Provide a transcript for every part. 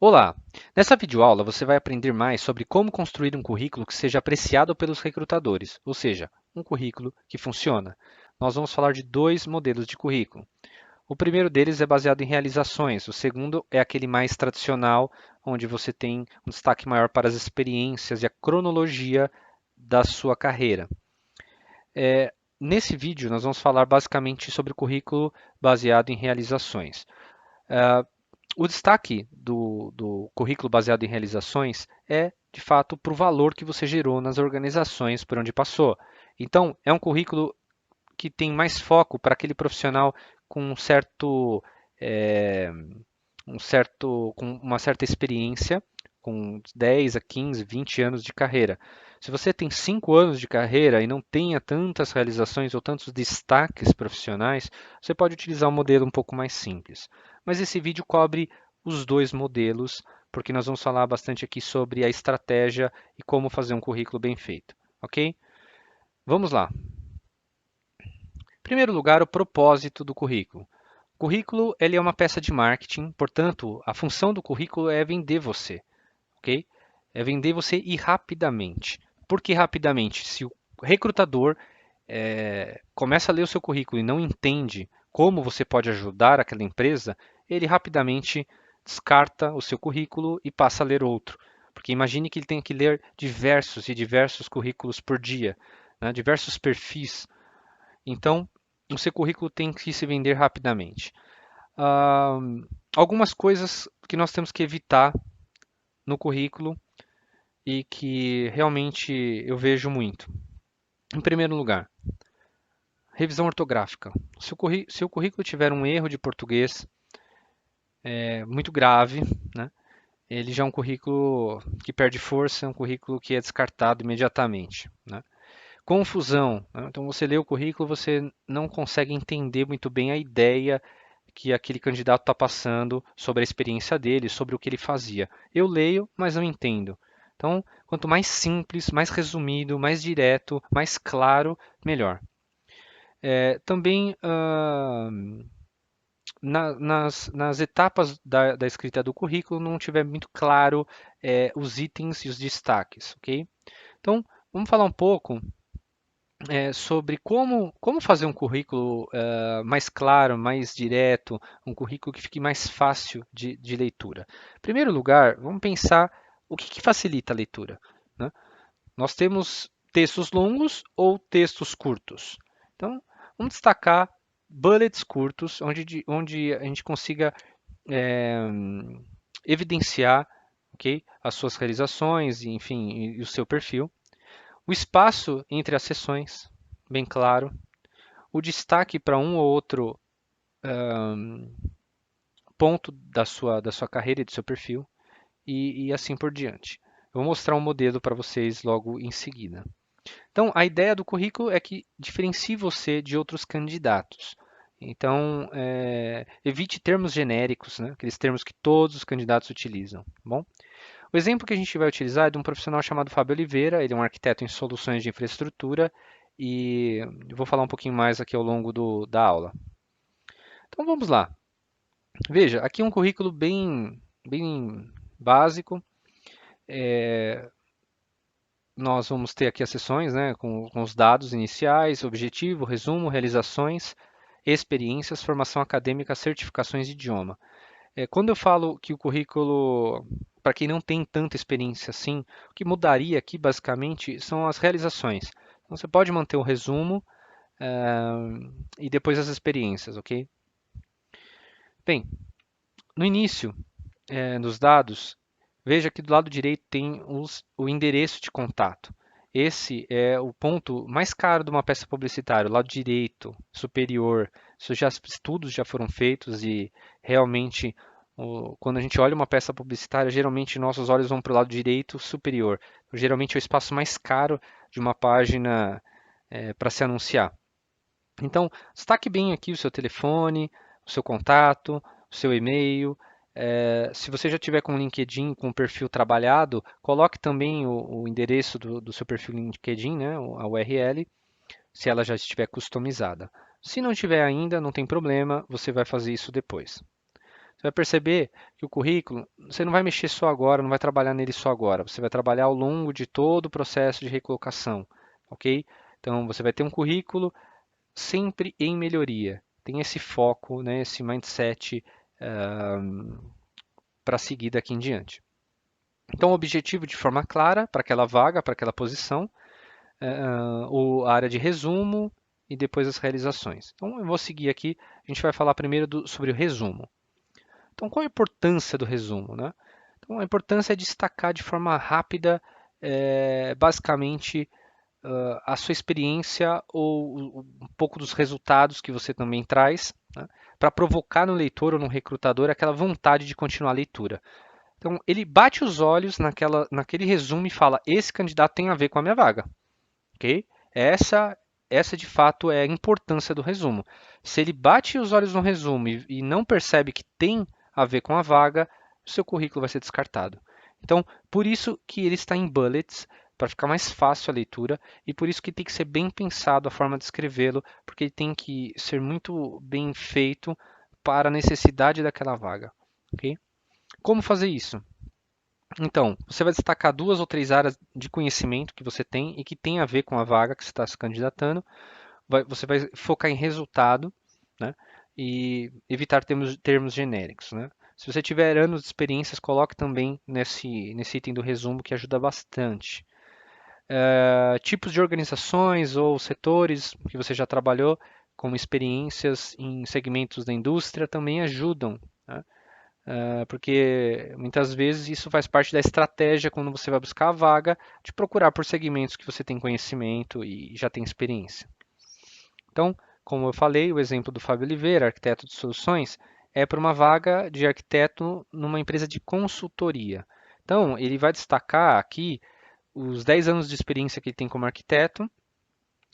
Olá! Nessa videoaula você vai aprender mais sobre como construir um currículo que seja apreciado pelos recrutadores, ou seja, um currículo que funciona. Nós vamos falar de dois modelos de currículo. O primeiro deles é baseado em realizações, o segundo é aquele mais tradicional, onde você tem um destaque maior para as experiências e a cronologia da sua carreira. Nesse vídeo, nós vamos falar basicamente sobre o currículo baseado em realizações. O destaque do currículo baseado em realizações é, de fato, para o valor que você gerou nas organizações por onde passou. Então, é um currículo que tem mais foco para aquele profissional com é, com uma certa experiência, com 10 a 15, 20 anos de carreira. Se você tem 5 anos de carreira e não tenha tantas realizações ou tantos destaques profissionais, você pode utilizar um modelo um pouco mais simples. Mas esse vídeo cobre os dois modelos, porque nós vamos falar bastante aqui sobre a estratégia e como fazer um currículo bem feito, ok? Vamos lá. Em primeiro lugar, o propósito do currículo. O currículo ele é uma peça de marketing, portanto, a função do currículo é vender você, ok? É vender você e rapidamente. Por que rapidamente? Se o recrutador começa a ler o seu currículo e não entende como você pode ajudar aquela empresa, ele rapidamente descarta o seu currículo e passa a ler outro. Porque imagine que ele tem que ler diversos e diversos currículos por dia, né? Diversos perfis. Então, o seu currículo tem que se vender rapidamente. Ah, algumas coisas que nós temos que evitar no currículo e que realmente eu vejo muito. Em primeiro lugar, revisão ortográfica. Se o currículo tiver um erro de português muito grave, né, ele já é um currículo que perde força, é um currículo que é descartado imediatamente. Né? Confusão. Né? Então, você lê o currículo, você não consegue entender muito bem a ideia que aquele candidato está passando sobre a experiência dele, sobre o que ele fazia. Eu leio, mas não entendo. Então, quanto mais simples, mais resumido, mais direto, mais claro, melhor. Também nas etapas da escrita do currículo não tiver muito claro os itens e os destaques, ok? Então, vamos falar um pouco sobre como fazer um currículo mais claro, mais direto, um currículo que fique mais fácil de leitura. Em primeiro lugar, vamos pensar o que facilita a leitura. Né? Nós temos textos longos ou textos curtos. Então, vamos destacar bullets curtos, onde a gente consiga é, evidenciar, ok, as suas realizações, enfim, e o seu perfil. O espaço entre as sessões, bem claro. O destaque para um ou outro ponto da sua carreira e do seu perfil, e assim por diante. Eu vou mostrar um modelo para vocês logo em seguida. Então, a ideia do currículo é que diferencie você de outros candidatos. Então, evite termos genéricos, né? Aqueles termos que todos os candidatos utilizam. Tá bom? O exemplo que a gente vai utilizar é de um profissional chamado Fábio Oliveira. Ele é um arquiteto em soluções de infraestrutura e eu vou falar um pouquinho mais aqui ao longo da aula. Então, vamos lá. Veja, aqui é um currículo bem básico. Nós vamos ter aqui as sessões, né, com os dados iniciais, objetivo, resumo, realizações, experiências, formação acadêmica, certificações de idioma. Quando eu falo que o currículo, para quem não tem tanta experiência assim, o que mudaria aqui basicamente são as realizações. Então, você pode manter o resumo e depois as experiências, ok? Bem, no início dos dados, veja que do lado direito tem o endereço de contato. Esse é o ponto mais caro de uma peça publicitária, o lado direito, superior. Estudos já foram feitos e realmente, quando a gente olha uma peça publicitária, geralmente nossos olhos vão para o lado direito superior. Geralmente é o espaço mais caro de uma página para se anunciar. Então, destaque bem aqui o seu telefone, o seu contato, o seu e-mail. Se você já tiver com o LinkedIn, com o perfil trabalhado, coloque também o endereço do seu perfil LinkedIn, né, a URL, se ela já estiver customizada. Se não tiver ainda, não tem problema, você vai fazer isso depois. Você vai perceber que o currículo, você não vai mexer só agora, não vai trabalhar nele só agora. Você vai trabalhar ao longo de todo o processo de recolocação, ok? Então, você vai ter um currículo sempre em melhoria. Tem esse foco, né, esse mindset para seguir daqui em diante. Então, o objetivo de forma clara para aquela vaga, para aquela posição, a área de resumo e depois as realizações. Então, eu vou seguir aqui. A gente vai falar primeiro sobre o resumo. Então, qual a importância do resumo, né? Então, a importância é destacar de forma rápida, basicamente, a sua experiência ou um pouco dos resultados que você também traz, né? Para provocar no leitor ou no recrutador aquela vontade de continuar a leitura. Então, ele bate os olhos naquele resumo e fala: esse candidato tem a ver com a minha vaga, ok? Essa de fato é a importância do resumo. Se ele bate os olhos no resumo e não percebe que tem a ver com a vaga, o seu currículo vai ser descartado. Então, por isso que ele está em bullets, para ficar mais fácil a leitura, e por isso que tem que ser bem pensado a forma de escrevê-lo, porque ele tem que ser muito bem feito para a necessidade daquela vaga, ok? Como fazer isso? Então, você vai destacar duas ou três áreas de conhecimento que você tem e que tem a ver com a vaga que você está se candidatando. Você vai focar em resultado, né? E evitar termos genéricos, né? Se você tiver anos de experiências, coloque também nesse item do resumo que ajuda bastante. Tipos de organizações ou setores que você já trabalhou, como experiências em segmentos da indústria, também ajudam, né? Porque muitas vezes isso faz parte da estratégia quando você vai buscar a vaga, de procurar por segmentos que você tem conhecimento e já tem experiência. Então, como eu falei, o exemplo do Fábio Oliveira, arquiteto de soluções, é para uma vaga de arquiteto numa empresa de consultoria. Então, ele vai destacar aqui os 10 anos de experiência que ele tem como arquiteto,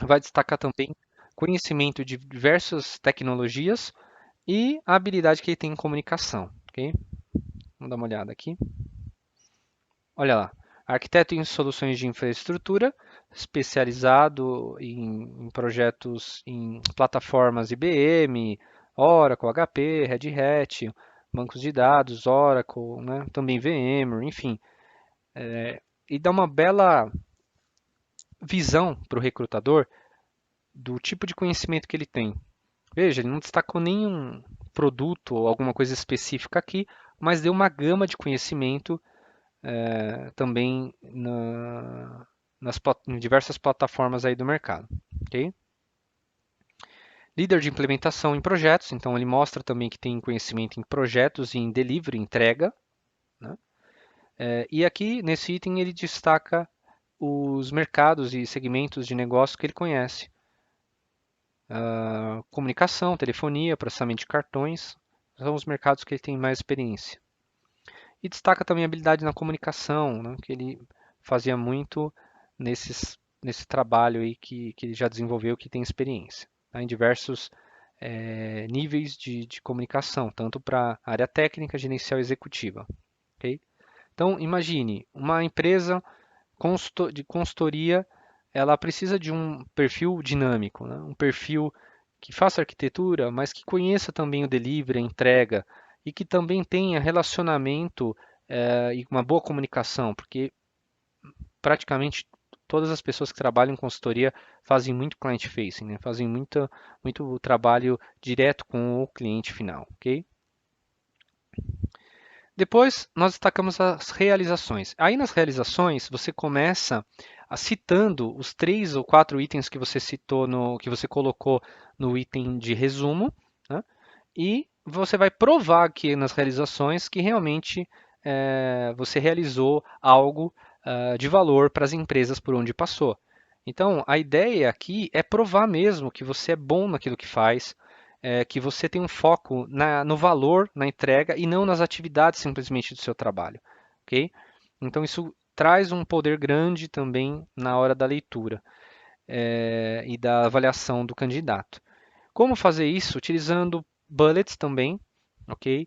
vai destacar também conhecimento de diversas tecnologias e a habilidade que ele tem em comunicação. Ok? Vamos dar uma olhada aqui. Olha lá, arquiteto em soluções de infraestrutura, especializado em projetos em plataformas IBM, Oracle, HP, Red Hat, bancos de dados, Oracle, né? Também VMware, enfim. E dá uma bela visão para o recrutador do tipo de conhecimento que ele tem. Veja, ele não destacou nenhum produto ou alguma coisa específica aqui, mas deu uma gama de conhecimento também em diversas plataformas aí do mercado. Ok? Líder de implementação em projetos, então ele mostra também que tem conhecimento em projetos e em delivery, entrega. Né? E aqui nesse item ele destaca os mercados e segmentos de negócio que ele conhece. Comunicação, telefonia, processamento de cartões, são os mercados que ele tem mais experiência. E destaca também a habilidade na comunicação, né, que ele fazia muito nesse trabalho aí que ele já desenvolveu, que tem experiência, tá, em diversos níveis de comunicação, tanto para a área técnica, gerencial e executiva. Okay? Então, imagine, uma empresa de consultoria, ela precisa de um perfil dinâmico, né, um perfil que faça arquitetura, mas que conheça também o delivery, a entrega, e que também tenha relacionamento e uma boa comunicação, porque praticamente todas as pessoas que trabalham em consultoria fazem muito client facing, né? Fazem muito trabalho direto com o cliente final, ok? Depois nós destacamos as realizações. Aí nas realizações você começa citando os 3 ou 4 itens que você citou que você colocou no item de resumo, né? E você vai provar aqui nas realizações que realmente você realizou algo de valor para as empresas por onde passou. Então, a ideia aqui é provar mesmo que você é bom naquilo que faz, que você tem um foco no valor, na entrega e não nas atividades simplesmente do seu trabalho. Ok? Então, isso traz um poder grande também na hora da leitura e da avaliação do candidato. Como fazer isso? Utilizando bullets também, ok?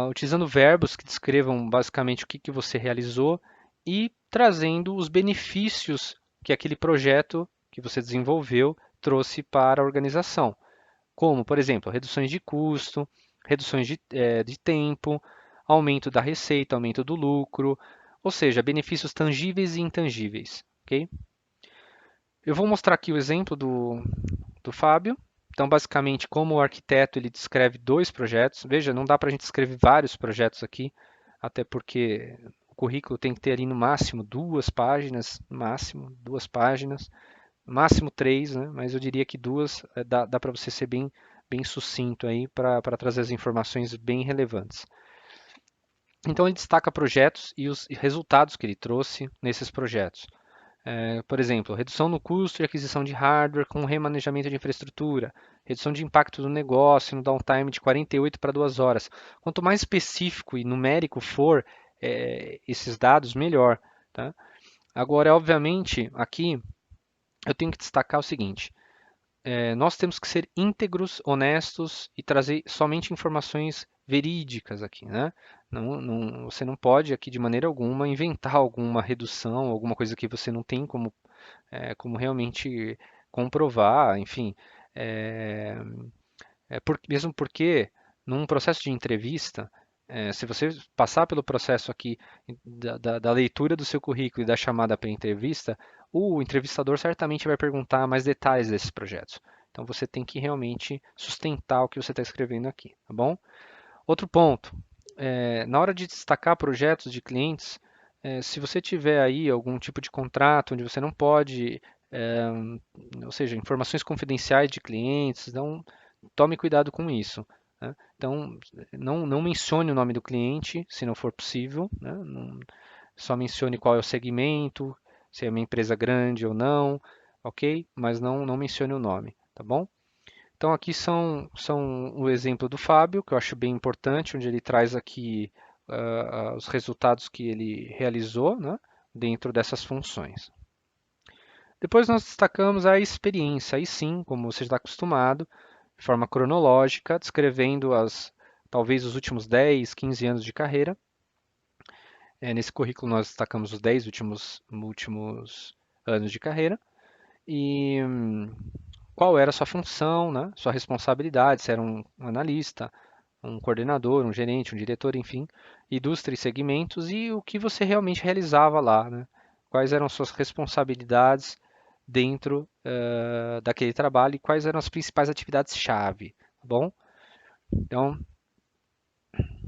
Utilizando verbos que descrevam basicamente o que você realizou e trazendo os benefícios que aquele projeto que você desenvolveu trouxe para a organização, como, por exemplo, reduções de custo, reduções de tempo, aumento da receita, aumento do lucro, ou seja, benefícios tangíveis e intangíveis, ok? Eu vou mostrar aqui o exemplo do Fábio. Então, basicamente, como o arquiteto ele descreve dois projetos. Veja, não dá para a gente escrever vários projetos aqui, até porque o currículo tem que ter ali no máximo duas páginas, máximo três, né? Mas eu diria que duas dá para você ser bem sucinto aí para trazer as informações bem relevantes. Então, ele destaca projetos e os resultados que ele trouxe nesses projetos. Por exemplo, redução no custo de aquisição de hardware com remanejamento de infraestrutura, redução de impacto do negócio no downtime de 48 para 2 horas. Quanto mais específico e numérico for esses dados, melhor. Tá? Agora, obviamente, aqui eu tenho que destacar o seguinte: nós temos que ser íntegros, honestos e trazer somente informações verídicas aqui, né? Você não pode aqui de maneira alguma inventar alguma redução, alguma coisa que você não tem como realmente comprovar, enfim. É, mesmo porque num processo de entrevista, se você passar pelo processo aqui da leitura do seu currículo e da chamada para entrevista, o entrevistador certamente vai perguntar mais detalhes desses projetos. Então você tem que realmente sustentar o que você está escrevendo aqui, tá bom? Outro ponto, na hora de destacar projetos de clientes, se você tiver aí algum tipo de contrato onde você não pode, é, ou seja, informações confidenciais de clientes, então tome cuidado com isso. Né? Então, não mencione o nome do cliente, se não for possível, né? Só mencione qual é o segmento, se é uma empresa grande ou não, ok? Mas não mencione o nome, tá bom? Então aqui são o exemplo do Fábio, que eu acho bem importante, onde ele traz aqui os resultados que ele realizou, né, dentro dessas funções. Depois nós destacamos a experiência, aí sim, como você está acostumado, de forma cronológica, descrevendo talvez os últimos 10, 15 anos de carreira. Nesse currículo nós destacamos os 10 últimos anos de carreira. E qual era a sua função, né? Sua responsabilidade, se era um analista, um coordenador, um gerente, um diretor, enfim, indústria e segmentos e o que você realmente realizava lá, né? Quais eram suas responsabilidades dentro daquele trabalho e quais eram as principais atividades-chave, tá bom? Então,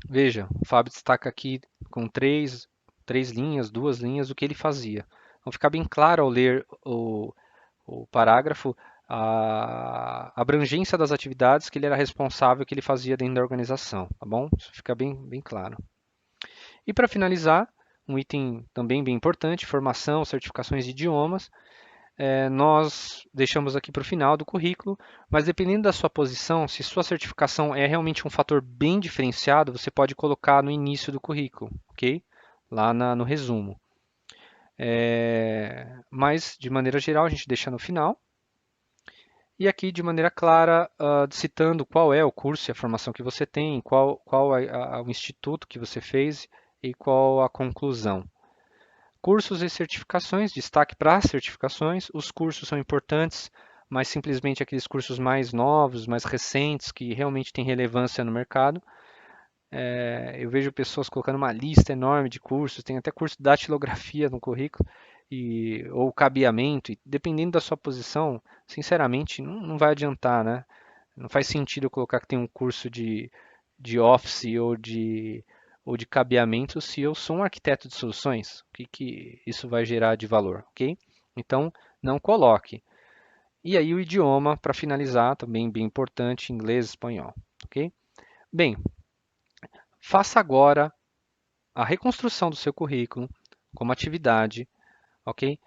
veja, o Fábio destaca aqui com três linhas, duas linhas, o que ele fazia. Então, fica bem claro ao ler o parágrafo a abrangência das atividades que ele era responsável, que ele fazia dentro da organização, tá bom? Isso fica bem claro. E para finalizar, um item também bem importante, formação, certificações de idiomas. Nós deixamos aqui para o final do currículo, mas dependendo da sua posição, se sua certificação é realmente um fator bem diferenciado, você pode colocar no início do currículo, ok? Lá no resumo. Mas, de maneira geral, a gente deixa no final. E aqui, de maneira clara, citando qual é o curso e a formação que você tem, qual o instituto que você fez e qual a conclusão. Cursos e certificações, destaque para as certificações. Os cursos são importantes, mas simplesmente aqueles cursos mais novos, mais recentes, que realmente têm relevância no mercado. Eu vejo pessoas colocando uma lista enorme de cursos, tem até curso de datilografia no currículo, ou cabeamento, e dependendo da sua posição, sinceramente, não vai adiantar, né? Não faz sentido eu colocar que tem um curso de Office ou de cabeamento se eu sou um arquiteto de soluções. O que isso vai gerar de valor, ok? Então, não coloque. E aí o idioma, para finalizar, também bem importante, inglês e espanhol, ok? Bem, faça agora a reconstrução do seu currículo como atividade, ok?